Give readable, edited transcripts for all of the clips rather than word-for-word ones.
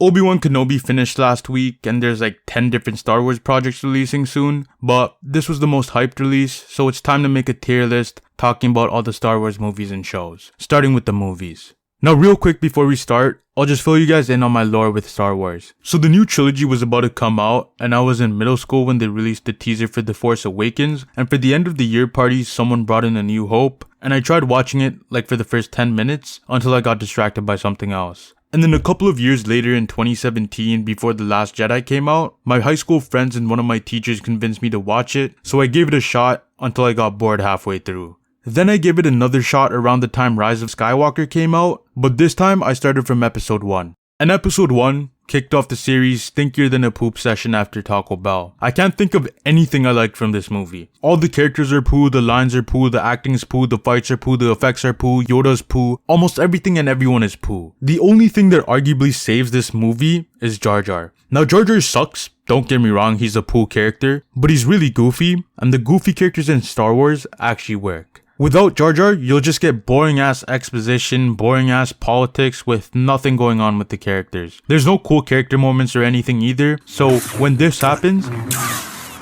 Obi-Wan Kenobi finished last week and there's like 10 different Star Wars projects releasing soon, but this was the most hyped release, so it's time to make a tier list talking about all the Star Wars movies and shows, starting with the movies. Now real quick before we start, I'll just fill you guys in on my lore with Star Wars. So the new trilogy was about to come out and I was in middle school when they released the teaser for The Force Awakens, and for the end of the year party someone brought in A New Hope and I tried watching it like for the first 10 minutes until I got distracted by something else. And then a couple of years later in 2017, before The Last Jedi came out, my high school friends and one of my teachers convinced me to watch it, so I gave it a shot until I got bored halfway through. Then I gave it another shot around the time Rise of Skywalker came out, but this time I started from episode 1. And episode 1 kicked off the series stinkier than a poop session after Taco Bell. I can't think of anything I liked from this movie. All the characters are poo, the lines are poo, the acting is poo, the fights are poo, the effects are poo, Yoda's poo, almost everything and everyone is poo. The only thing that arguably saves this movie is Jar Jar. Now Jar Jar sucks, don't get me wrong, he's a poo character, but he's really goofy, and the goofy characters in Star Wars actually work. Without Jar Jar, you'll just get boring ass exposition, boring ass politics with nothing going on with the characters. There's no cool character moments or anything either, so when this happens,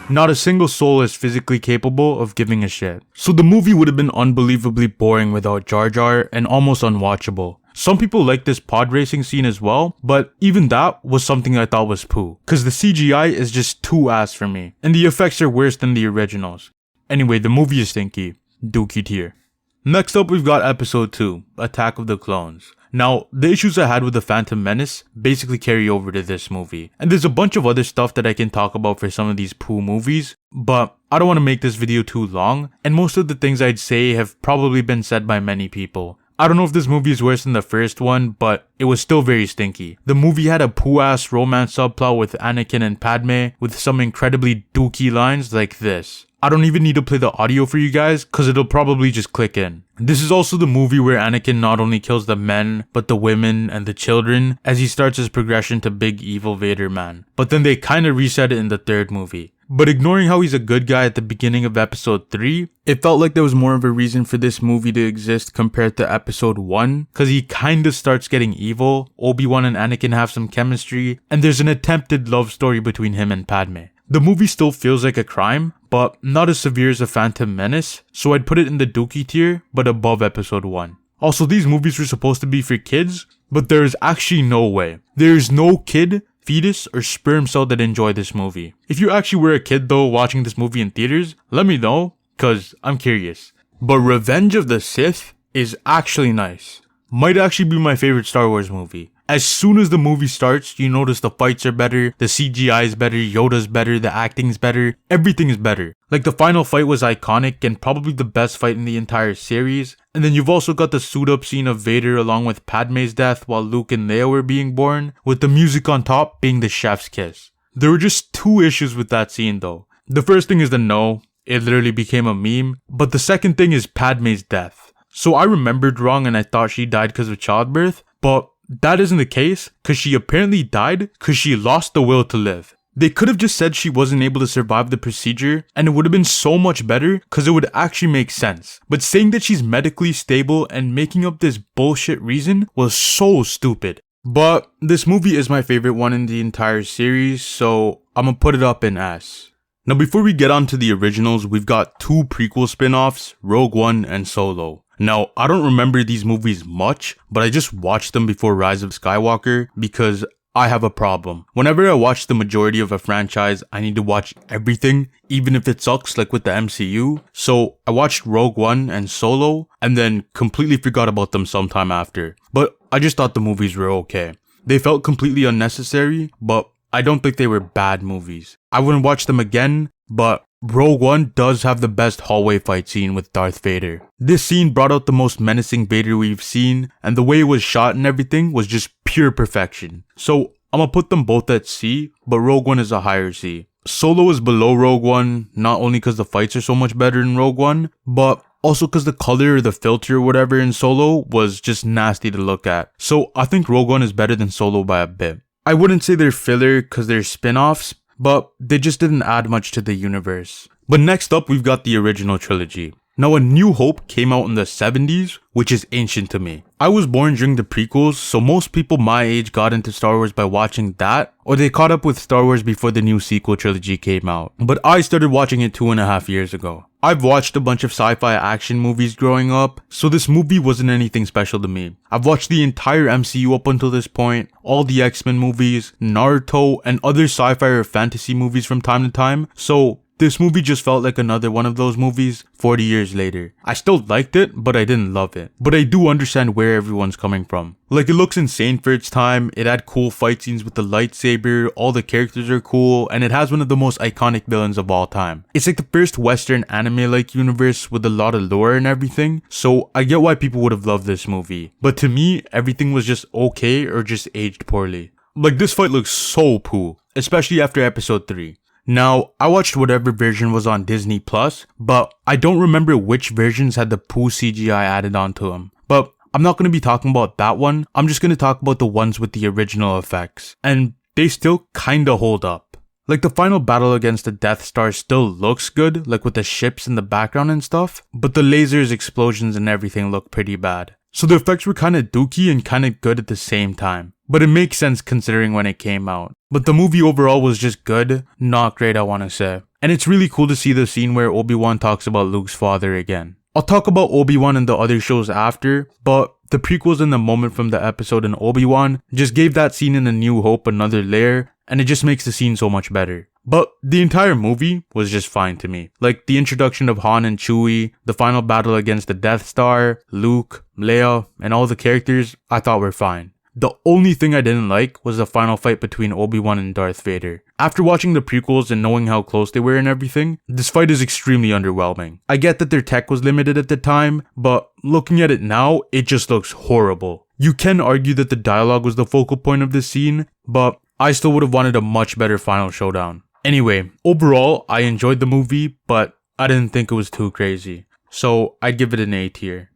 not a single soul is physically capable of giving a shit. So the movie would have been unbelievably boring without Jar Jar and almost unwatchable. Some people like this pod racing scene as well, but even that was something I thought was poo, cause the CGI is just too ass for me, and the effects are worse than the originals. Anyway, the movie is stinky. Dookie tier. Next up we've got episode 2, Attack of the Clones. Now, the issues I had with The Phantom Menace basically carry over to this movie. And there's a bunch of other stuff that I can talk about for some of these poo movies, but I don't want to make this video too long, and most of the things I'd say have probably been said by many people. I don't know if this movie is worse than the first one, but it was still very stinky. The movie had a poo-ass romance subplot with Anakin and Padme with some incredibly dookie lines like this. I don't even need to play the audio for you guys, cause it'll probably just click in. This is also the movie where Anakin not only kills the men, but the women and the children as he starts his progression to big evil Vader man. But then they kinda reset it in the third movie. But ignoring how he's a good guy at the beginning of episode 3, it felt like there was more of a reason for this movie to exist compared to episode 1, cause he kinda starts getting evil, Obi-Wan and Anakin have some chemistry, and there's an attempted love story between him and Padme. The movie still feels like a crime, but not as severe as A Phantom Menace, so I'd put it in the dookie tier, but above episode 1. Also, these movies were supposed to be for kids, but there is actually no way. There is no kid, fetus, or sperm cell that enjoy this movie. If you actually were a kid though watching this movie in theaters, let me know, cause I'm curious. But Revenge of the Sith is actually nice. Might actually be my favorite Star Wars movie. As soon as the movie starts, you notice the fights are better, the CGI is better, Yoda's better, the acting's better, everything is better. Like the final fight was iconic and probably the best fight in the entire series. And then you've also got the suit up scene of Vader along with Padme's death while Luke and Leia were being born, with the music on top being the chef's kiss. There were just 2 issues with that scene though. The first thing is the no, it literally became a meme, but the second thing is Padme's death. So I remembered wrong and I thought she died because of childbirth, but that isn't the case, cause she apparently died cause she lost the will to live. They could have just said she wasn't able to survive the procedure and it would have been so much better cause it would actually make sense. But saying that she's medically stable and making up this bullshit reason was so stupid. But this movie is my favorite one in the entire series, so I'ma put it up in S. Now before we get on to the originals, we've got 2 prequel spin-offs, Rogue One and Solo. Now, I don't remember these movies much, but I just watched them before Rise of Skywalker because I have a problem. Whenever I watch the majority of a franchise, I need to watch everything, even if it sucks like with the MCU. So I watched Rogue One and Solo, and then completely forgot about them sometime after. But I just thought the movies were okay. They felt completely unnecessary, but I don't think they were bad movies. I wouldn't watch them again, but Rogue One does have the best hallway fight scene with Darth Vader. This scene brought out the most menacing Vader we've seen, and the way it was shot and everything was just pure perfection. So I'ma put them both at C, but Rogue One is a higher C. Solo is below Rogue One, not only cause the fights are so much better in Rogue One, but also cause the color or the filter or whatever in Solo was just nasty to look at. So I think Rogue One is better than Solo by a bit. I wouldn't say they're filler cause they're spin-offs, but they just didn't add much to the universe. But next up, we've got the original trilogy. Now, A New Hope came out in the 70s, which is ancient to me. I was born during the prequels, so most people my age got into Star Wars by watching that, or they caught up with Star Wars before the new sequel trilogy came out. But I started watching it 2.5 years ago. I've watched a bunch of sci-fi action movies growing up, so this movie wasn't anything special to me. I've watched the entire MCU up until this point, all the X-Men movies, Naruto, and other sci-fi or fantasy movies from time to time, so this movie just felt like another one of those movies 40 years later. I still liked it, but I didn't love it. But I do understand where everyone's coming from. Like, it looks insane for its time, it had cool fight scenes with the lightsaber, all the characters are cool, and it has one of the most iconic villains of all time. It's like the first Western anime-like universe with a lot of lore and everything, so I get why people would have loved this movie. But to me, everything was just okay or just aged poorly. Like, this fight looks so poo, especially after episode 3. Now, I watched whatever version was on Disney Plus, but I don't remember which versions had the poo CGI added onto them. But I'm not going to be talking about that one, I'm just going to talk about the ones with the original effects. And they still kinda hold up. Like, the final battle against the Death Star still looks good, like with the ships in the background and stuff, but the lasers, explosions, and everything look pretty bad. So the effects were kinda dookie and kinda good at the same time. But it makes sense considering when it came out. But the movie overall was just good, not great I wanna say. And it's really cool to see the scene where Obi-Wan talks about Luke's father again. I'll talk about Obi-Wan and the other shows after, but the prequels and the moment from the episode in Obi-Wan just gave that scene in A New Hope another layer, and it just makes the scene so much better. But the entire movie was just fine to me. Like, the introduction of Han and Chewie, the final battle against the Death Star, Luke, Leia, and all the characters I thought were fine. The only thing I didn't like was the final fight between Obi-Wan and Darth Vader. After watching the prequels and knowing how close they were and everything, this fight is extremely underwhelming. I get that their tech was limited at the time, but looking at it now, it just looks horrible. You can argue that the dialogue was the focal point of this scene, but I still would have wanted a much better final showdown. Anyway, overall, I enjoyed the movie, but I didn't think it was too crazy. So I'd give it an A tier.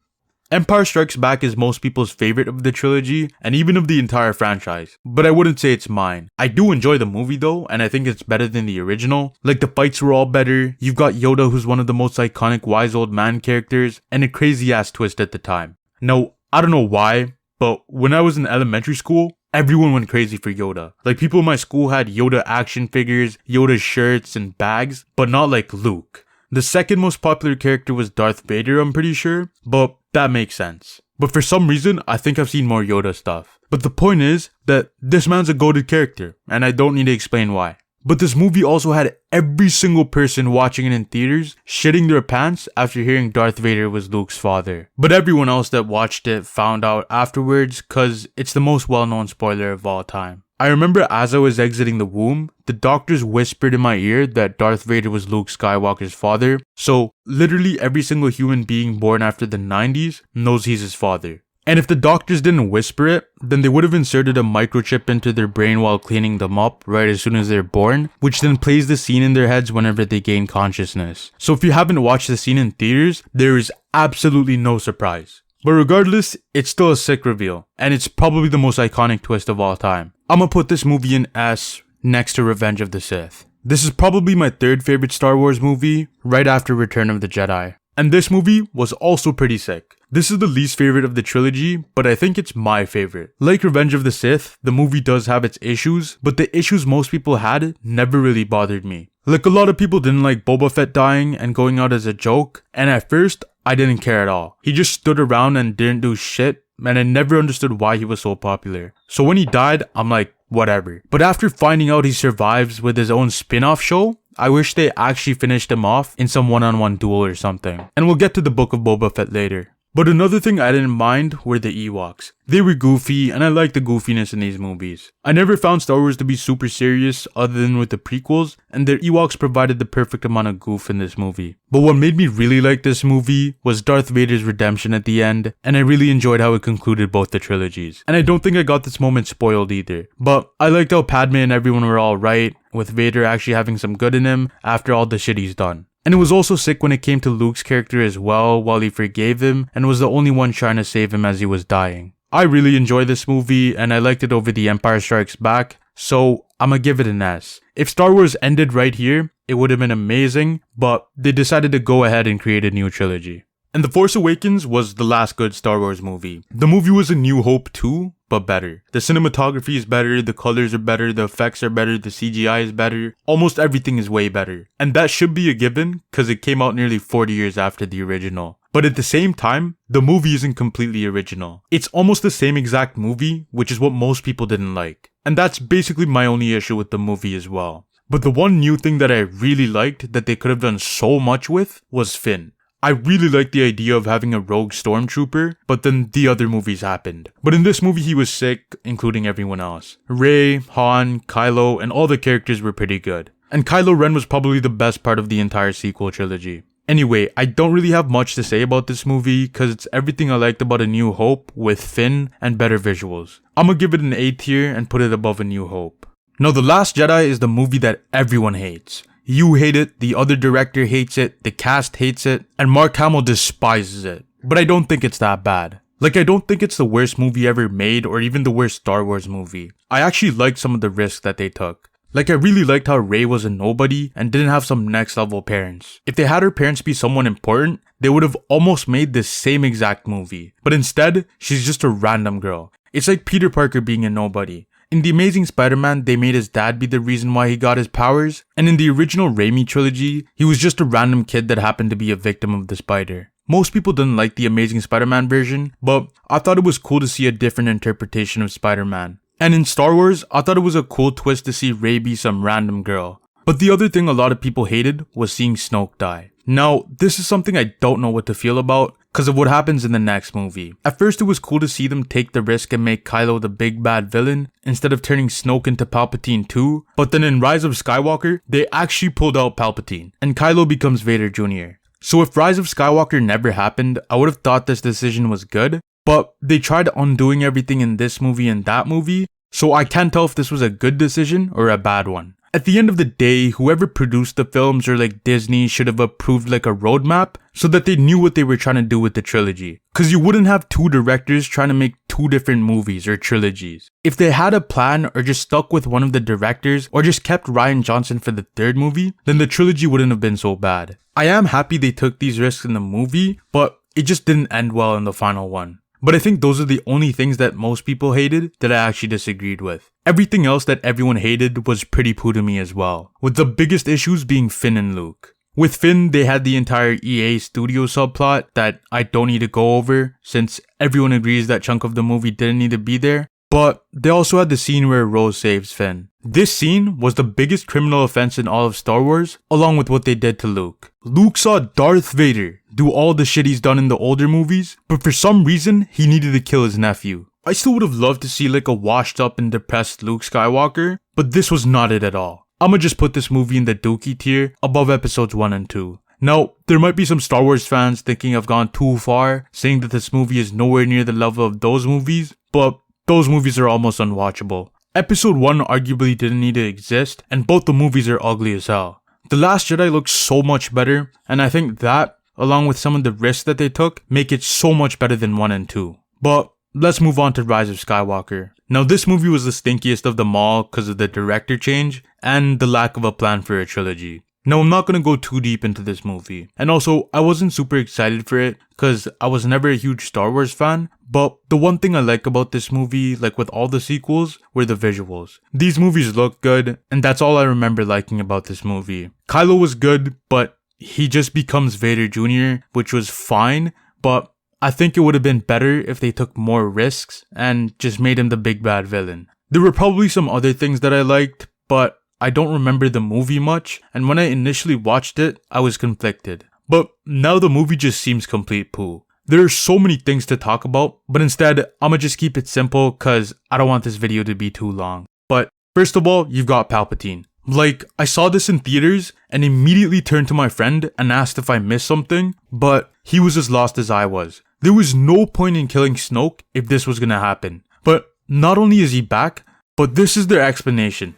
Empire Strikes Back is most people's favorite of the trilogy, and even of the entire franchise, but I wouldn't say it's mine. I do enjoy the movie though, and I think it's better than the original. Like, the fights were all better, you've got Yoda who's one of the most iconic wise old man characters, and a crazy ass twist at the time. Now, I don't know why, but when I was in elementary school, everyone went crazy for Yoda. Like, people in my school had Yoda action figures, Yoda shirts, and bags, but not like Luke. The second most popular character was Darth Vader, I'm pretty sure, but that makes sense. But for some reason, I think I've seen more Yoda stuff. But the point is that this man's a goated character, and I don't need to explain why. But this movie also had every single person watching it in theaters shitting their pants after hearing Darth Vader was Luke's father. But everyone else that watched it found out afterwards, cause it's the most well-known spoiler of all time. I remember as I was exiting the womb, the doctors whispered in my ear that Darth Vader was Luke Skywalker's father, so literally every single human being born after the 90s knows he's his father. And if the doctors didn't whisper it, then they would have inserted a microchip into their brain while cleaning them up right as soon as they're born, which then plays the scene in their heads whenever they gain consciousness. So if you haven't watched the scene in theaters, there is absolutely no surprise. But regardless, it's still a sick reveal, and it's probably the most iconic twist of all time. I'm gonna put this movie in S next to Revenge of the Sith. This is probably my third favorite Star Wars movie, right after Return of the Jedi. And this movie was also pretty sick. This is the least favorite of the trilogy, but I think it's my favorite. Like Revenge of the Sith, the movie does have its issues, but the issues most people had never really bothered me. Like, a lot of people didn't like Boba Fett dying and going out as a joke, and at first, I didn't care at all. He just stood around and didn't do shit, and I never understood why he was so popular. So when he died, I'm like, whatever. But after finding out he survives with his own spin-off show, I wish they actually finished him off in some one-on-one duel or something. And we'll get to the Book of Boba Fett later. But another thing I didn't mind were the Ewoks. They were goofy, and I liked the goofiness in these movies. I never found Star Wars to be super serious other than with the prequels, and their Ewoks provided the perfect amount of goof in this movie. But what made me really like this movie was Darth Vader's redemption at the end, and I really enjoyed how it concluded both the trilogies. And I don't think I got this moment spoiled either. But I liked how Padme and everyone were alright, with Vader actually having some good in him after all the shit he's done. And it was also sick when it came to Luke's character as well, while he forgave him and was the only one trying to save him as he was dying. I really enjoyed this movie, and I liked it over The Empire Strikes Back, so I'ma give it an S. If Star Wars ended right here, it would have been amazing, but they decided to go ahead and create a new trilogy. And The Force Awakens was the last good Star Wars movie. The movie was A New Hope too, but better. The cinematography is better, the colors are better, the effects are better, the CGI is better. Almost everything is way better. And that should be a given, cause it came out nearly 40 years after the original. But at the same time, the movie isn't completely original. It's almost the same exact movie, which is what most people didn't like. And that's basically my only issue with the movie as well. But the one new thing that I really liked that they could have done so much with was Finn. I really liked the idea of having a rogue stormtrooper, but then the other movies happened. But in this movie he was sick, including everyone else. Rey, Han, Kylo, and all the characters were pretty good. And Kylo Ren was probably the best part of the entire sequel trilogy. Anyway, I don't really have much to say about this movie cause it's everything I liked about A New Hope with Finn and better visuals. I'ma give it an A tier and put it above A New Hope. Now The Last Jedi is the movie that everyone hates. You hate it, the other director hates it, the cast hates it, and Mark Hamill despises it. But I don't think it's that bad. Like, I don't think it's the worst movie ever made or even the worst Star Wars movie. I actually liked some of the risks that they took. Like, I really liked how Rey was a nobody and didn't have some next level parents. If they had her parents be someone important, they would have almost made the same exact movie. But instead, she's just a random girl. It's like Peter Parker being a nobody. In The Amazing Spider-Man, they made his dad be the reason why he got his powers, and in the original Raimi trilogy, he was just a random kid that happened to be a victim of the spider. Most people didn't like the Amazing Spider-Man version, but I thought it was cool to see a different interpretation of Spider-Man. And in Star Wars, I thought it was a cool twist to see Rey be some random girl. But the other thing a lot of people hated was seeing Snoke die. Now, this is something I don't know what to feel about because of what happens in the next movie. At first it was cool to see them take the risk and make Kylo the big bad villain instead of turning Snoke into Palpatine too, but then in Rise of Skywalker, they actually pulled out Palpatine, and Kylo becomes Vader Jr. So if Rise of Skywalker never happened, I would have thought this decision was good, but they tried undoing everything in this movie and that movie, so I can't tell if this was a good decision or a bad one. At the end of the day, whoever produced the films or like Disney should have approved like a roadmap so that they knew what they were trying to do with the trilogy. Cause you wouldn't have two directors trying to make two different movies or trilogies. If they had a plan or just stuck with one of the directors or just kept Rian Johnson for the third movie, then the trilogy wouldn't have been so bad. I am happy they took these risks in the movie, but it just didn't end well in the final one. But I think those are the only things that most people hated that I actually disagreed with. Everything else that everyone hated was pretty poo to me as well, with the biggest issues being Finn and Luke. With Finn, they had the entire EA studio subplot that I don't need to go over since everyone agrees that chunk of the movie didn't need to be there. But they also had the scene where Rose saves Finn. This scene was the biggest criminal offense in all of Star Wars, along with what they did to Luke. Luke saw Darth Vader do all the shit he's done in the older movies, but for some reason, he needed to kill his nephew. I still would have loved to see like a washed up and depressed Luke Skywalker, but this was not it at all. I'ma just put this movie in the dookie tier above episodes 1 and 2. Now, there might be some Star Wars fans thinking I've gone too far, saying that this movie is nowhere near the level of those movies, but those movies are almost unwatchable. Episode 1 arguably didn't need to exist, and both the movies are ugly as hell. The Last Jedi looks so much better, and I think that, along with some of the risks that they took, make it so much better than 1 and 2. But let's move on to Rise of Skywalker. Now this movie was the stinkiest of them all because of the director change and the lack of a plan for a trilogy. Now I'm not going to go too deep into this movie, and also I wasn't super excited for it because I was never a huge Star Wars fan, but the one thing I like about this movie, like with all the sequels, were the visuals. These movies look good, and that's all I remember liking about this movie. Kylo was good, but he just becomes Vader Jr., which was fine, but I think it would have been better if they took more risks and just made him the big bad villain. There were probably some other things that I liked, but I don't remember the movie much, and when I initially watched it, I was conflicted. But now the movie just seems complete poo. There are so many things to talk about, but instead, I'ma just keep it simple cause I don't want this video to be too long. But first of all, you've got Palpatine. Like, I saw this in theaters and immediately turned to my friend and asked if I missed something, but he was as lost as I was. There was no point in killing Snoke if this was gonna happen. But not only is he back, but this is their explanation.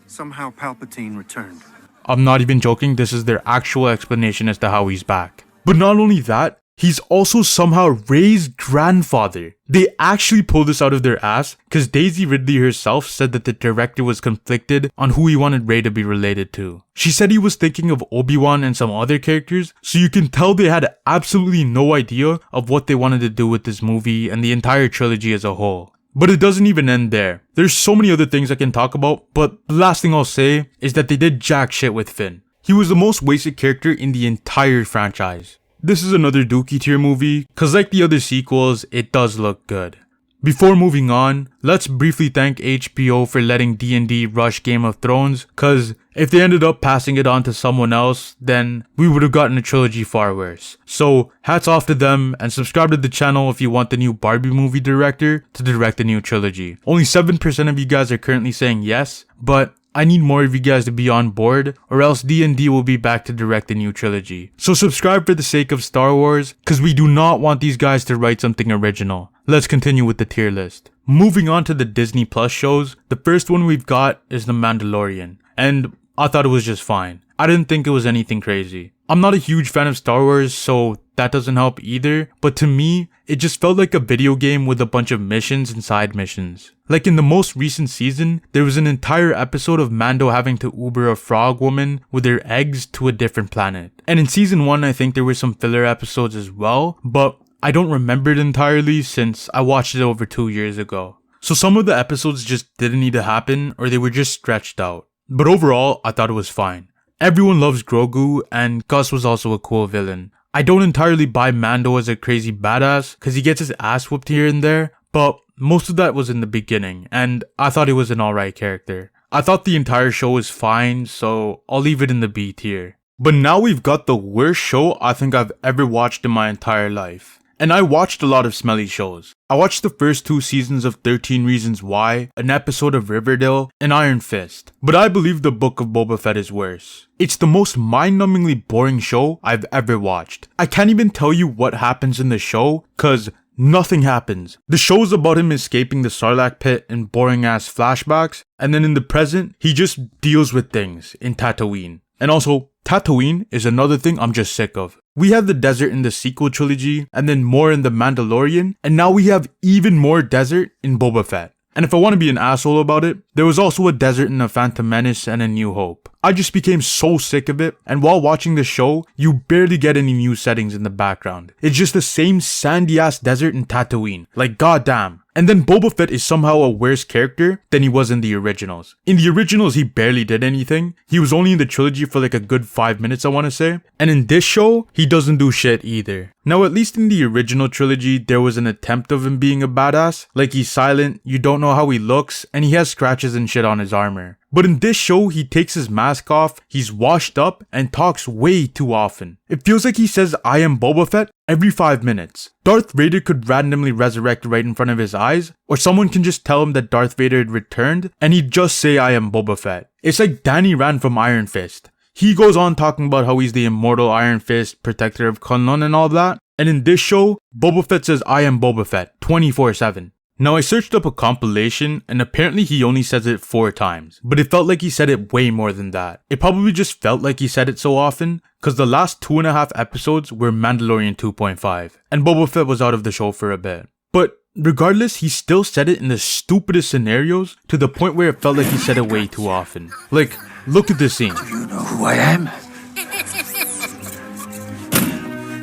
Somehow Palpatine returned. I'm not even joking, this is their actual explanation as to how he's back. But not only that, He's also somehow Rey's grandfather. They actually pulled this out of their ass because Daisy Ridley herself said that the director was conflicted on who he wanted Rey to be related to. She said he was thinking of Obi-Wan and some other characters, so you can tell they had absolutely no idea of what they wanted to do with this movie and the entire trilogy as a whole. But it doesn't even end there. There's so many other things I can talk about, but the last thing I'll say is that they did jack shit with Finn. He was the most wasted character in the entire franchise. This is another Dookie tier movie, cause like the other sequels, it does look good. Before moving on, let's briefly thank HBO for letting D&D rush Game of Thrones, cause if they ended up passing it on to someone else, then we would have gotten a trilogy far worse. So hats off to them, and subscribe to the channel if you want the new Barbie movie director to direct the new trilogy. Only 7% of you guys are currently saying yes, but I need more of you guys to be on board, or else D&D will be back to direct the new trilogy. So subscribe for the sake of Star Wars, cause we do not want these guys to write something original. Let's continue with the tier list. Moving on to the Disney Plus shows, the first one we've got is The Mandalorian, and I thought it was just fine. I didn't think it was anything crazy. I'm not a huge fan of Star Wars, so that doesn't help either, but to me, it just felt like a video game with a bunch of missions and side missions. Like in the most recent season, there was an entire episode of Mando having to Uber a frog woman with her eggs to a different planet. And in season 1, I think there were some filler episodes as well, but I don't remember it entirely since I watched it over 2 years ago. So some of the episodes just didn't need to happen, or they were just stretched out. But overall, I thought it was fine. Everyone loves Grogu, and Gus was also a cool villain. I don't entirely buy Mando as a crazy badass, cause he gets his ass whooped here and there, but most of that was in the beginning, and I thought he was an alright character. I thought the entire show was fine, so I'll leave it in the B tier. But now we've got the worst show I think I've ever watched in my entire life. And I watched a lot of smelly shows. I watched the first 2 seasons of 13 Reasons Why, an episode of Riverdale, and Iron Fist. But I believe the Book of Boba Fett is worse. It's the most mind-numbingly boring show I've ever watched. I can't even tell you what happens in the show, cause nothing happens. The show's about him escaping the Sarlacc pit in boring ass flashbacks, and then in the present, he just deals with things in Tatooine. And also, Tatooine is another thing I'm just sick of. We had the desert in the sequel trilogy, and then more in The Mandalorian, and now we have even more desert in Boba Fett. And if I want to be an asshole about it, there was also a desert in A Phantom Menace and A New Hope. I just became so sick of it, and while watching the show, you barely get any new settings in the background. It's just the same sandy ass desert in Tatooine. Like goddamn. And then Boba Fett is somehow a worse character than he was in the originals. In the originals, he barely did anything. He was only in the trilogy for like a good 5 minutes, I want to say. And in this show, he doesn't do shit either. Now, at least in the original trilogy, there was an attempt of him being a badass. Like he's silent, you don't know how he looks, and he has scratches and shit on his armor. But in this show, he takes his mask off, he's washed up, and talks way too often. It feels like he says, "I am Boba Fett," every 5 minutes. Darth Vader could randomly resurrect right in front of his eyes, or someone can just tell him that Darth Vader had returned, and he'd just say, "I am Boba Fett." It's like Danny Rand from Iron Fist. He goes on talking about how he's the immortal Iron Fist, protector of Kunlun and all that, and in this show, Boba Fett says, "I am Boba Fett," 24/7. Now I searched up a compilation, and apparently he only says it 4 times, but it felt like he said it way more than that. It probably just felt like he said it so often, cause the last 2.5 episodes were Mandalorian 2.5, and Boba Fett was out of the show for a bit. But regardless, he still said it in the stupidest scenarios, to the point where it felt like he said it way too often. Like, look at this scene. Do you know who I am?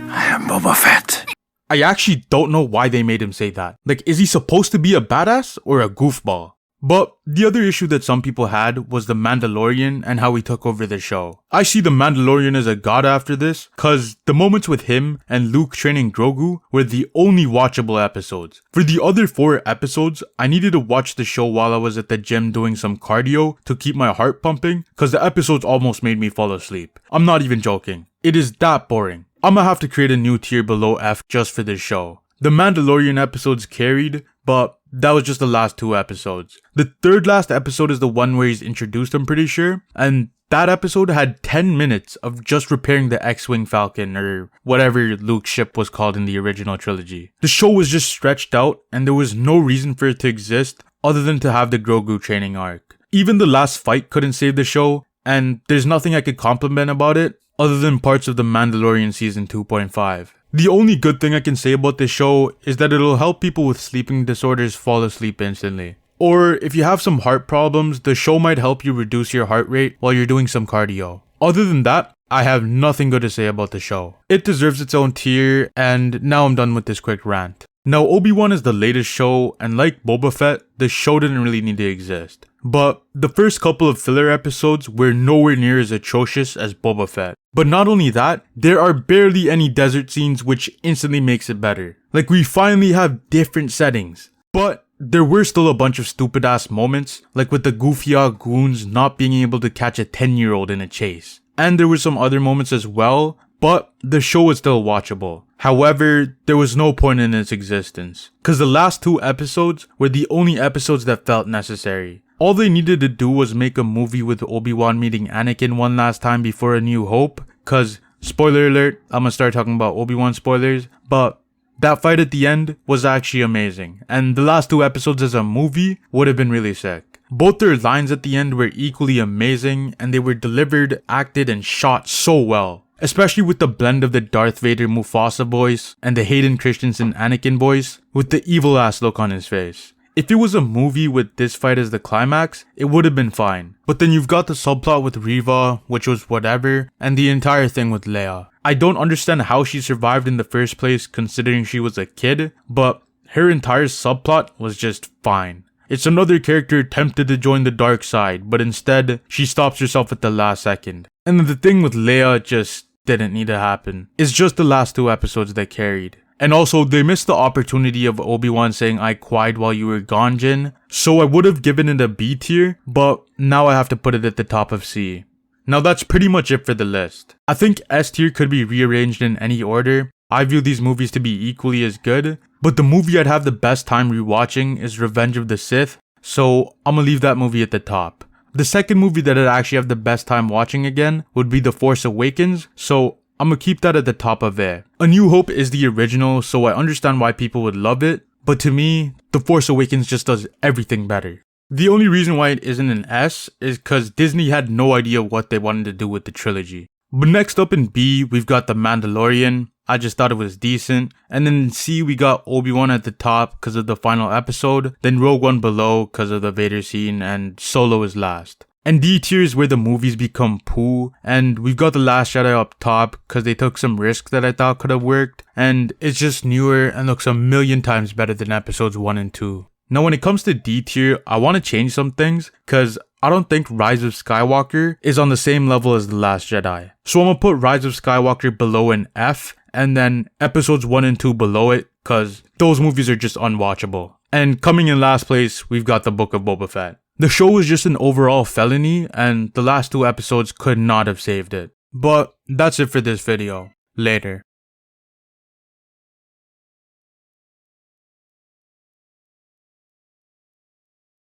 I am Boba Fett. I actually don't know why they made him say that. Like, is he supposed to be a badass or a goofball? But the other issue that some people had was The Mandalorian and how he took over the show. I see The Mandalorian as a god after this, cause the moments with him and Luke training Grogu were the only watchable episodes. For the other 4 episodes, I needed to watch the show while I was at the gym doing some cardio to keep my heart pumping, cause the episodes almost made me fall asleep. I'm not even joking. It is that boring. I'ma have to create a new tier below F just for this show. The Mandalorian episodes carried, but that was just the last 2 episodes. The third last episode is the one where he's introduced, I'm pretty sure, and that episode had 10 minutes of just repairing the X-Wing Falcon, or whatever Luke's ship was called in the original trilogy. The show was just stretched out, and there was no reason for it to exist other than to have the Grogu training arc. Even the last fight couldn't save the show, and there's nothing I could compliment about it other than parts of The Mandalorian Season 2.5. The only good thing I can say about this show is that it'll help people with sleeping disorders fall asleep instantly. Or if you have some heart problems, the show might help you reduce your heart rate while you're doing some cardio. Other than that, I have nothing good to say about the show. It deserves its own tier, and now I'm done with this quick rant. Now, Obi-Wan is the latest show, and like Boba Fett, the show didn't really need to exist. But the first couple of filler episodes were nowhere near as atrocious as Boba Fett. But not only that, there are barely any desert scenes, which instantly makes it better. Like, we finally have different settings. But there were still a bunch of stupid ass moments, like with the goofy goons not being able to catch a 10-year-old in a chase. And there were some other moments as well, but the show was still watchable. However, there was no point in its existence, cause the last 2 episodes were the only episodes that felt necessary. All they needed to do was make a movie with Obi-Wan meeting Anakin one last time before A New Hope, cause, spoiler alert, I'm gonna start talking about Obi-Wan spoilers, but that fight at the end was actually amazing, and the last 2 episodes as a movie would have been really sick. Both their lines at the end were equally amazing, and they were delivered, acted, and shot so well. Especially with the blend of the Darth Vader Mufasa voice and the Hayden Christensen Anakin voice with the evil ass look on his face. If it was a movie with this fight as the climax, it would have been fine. But then you've got the subplot with Reva, which was whatever, and the entire thing with Leia. I don't understand how she survived in the first place considering she was a kid, but her entire subplot was just fine. It's another character tempted to join the dark side, but instead, she stops herself at the last second. And then the thing with Leia just didn't need to happen. It's just the last 2 episodes that carried. And also, they missed the opportunity of Obi-Wan saying I cried while you were gone, Jin. So I would have given it a B tier, but now I have to put it at the top of C. Now that's pretty much it for the list. I think S tier could be rearranged in any order. I view these movies to be equally as good, but the movie I'd have the best time rewatching is Revenge of the Sith, so I'm gonna leave that movie at the top. The second movie that I'd actually have the best time watching again would be The Force Awakens, so I'm gonna keep that at the top of there. A New Hope is the original, so I understand why people would love it, but to me, The Force Awakens just does everything better. The only reason why it isn't an S is because Disney had no idea what they wanted to do with the trilogy. But next up in B, we've got The Mandalorian. I just thought it was decent. And then in C, we got Obi-Wan at the top because of the final episode, then Rogue One below because of the Vader scene, and Solo is last. And D tier is where the movies become poo, and we've got The Last Jedi up top because they took some risks that I thought could have worked, and it's just newer and looks a million times better than episodes 1 and 2. Now when it comes to D tier, I want to change some things because I don't think Rise of Skywalker is on the same level as The Last Jedi. So I'm gonna put Rise of Skywalker below an F, and then episodes 1 and 2 below it, cause those movies are just unwatchable. And coming in last place, we've got The Book of Boba Fett. The show was just an overall felony, and the last 2 episodes could not have saved it. But that's it for this video. Later.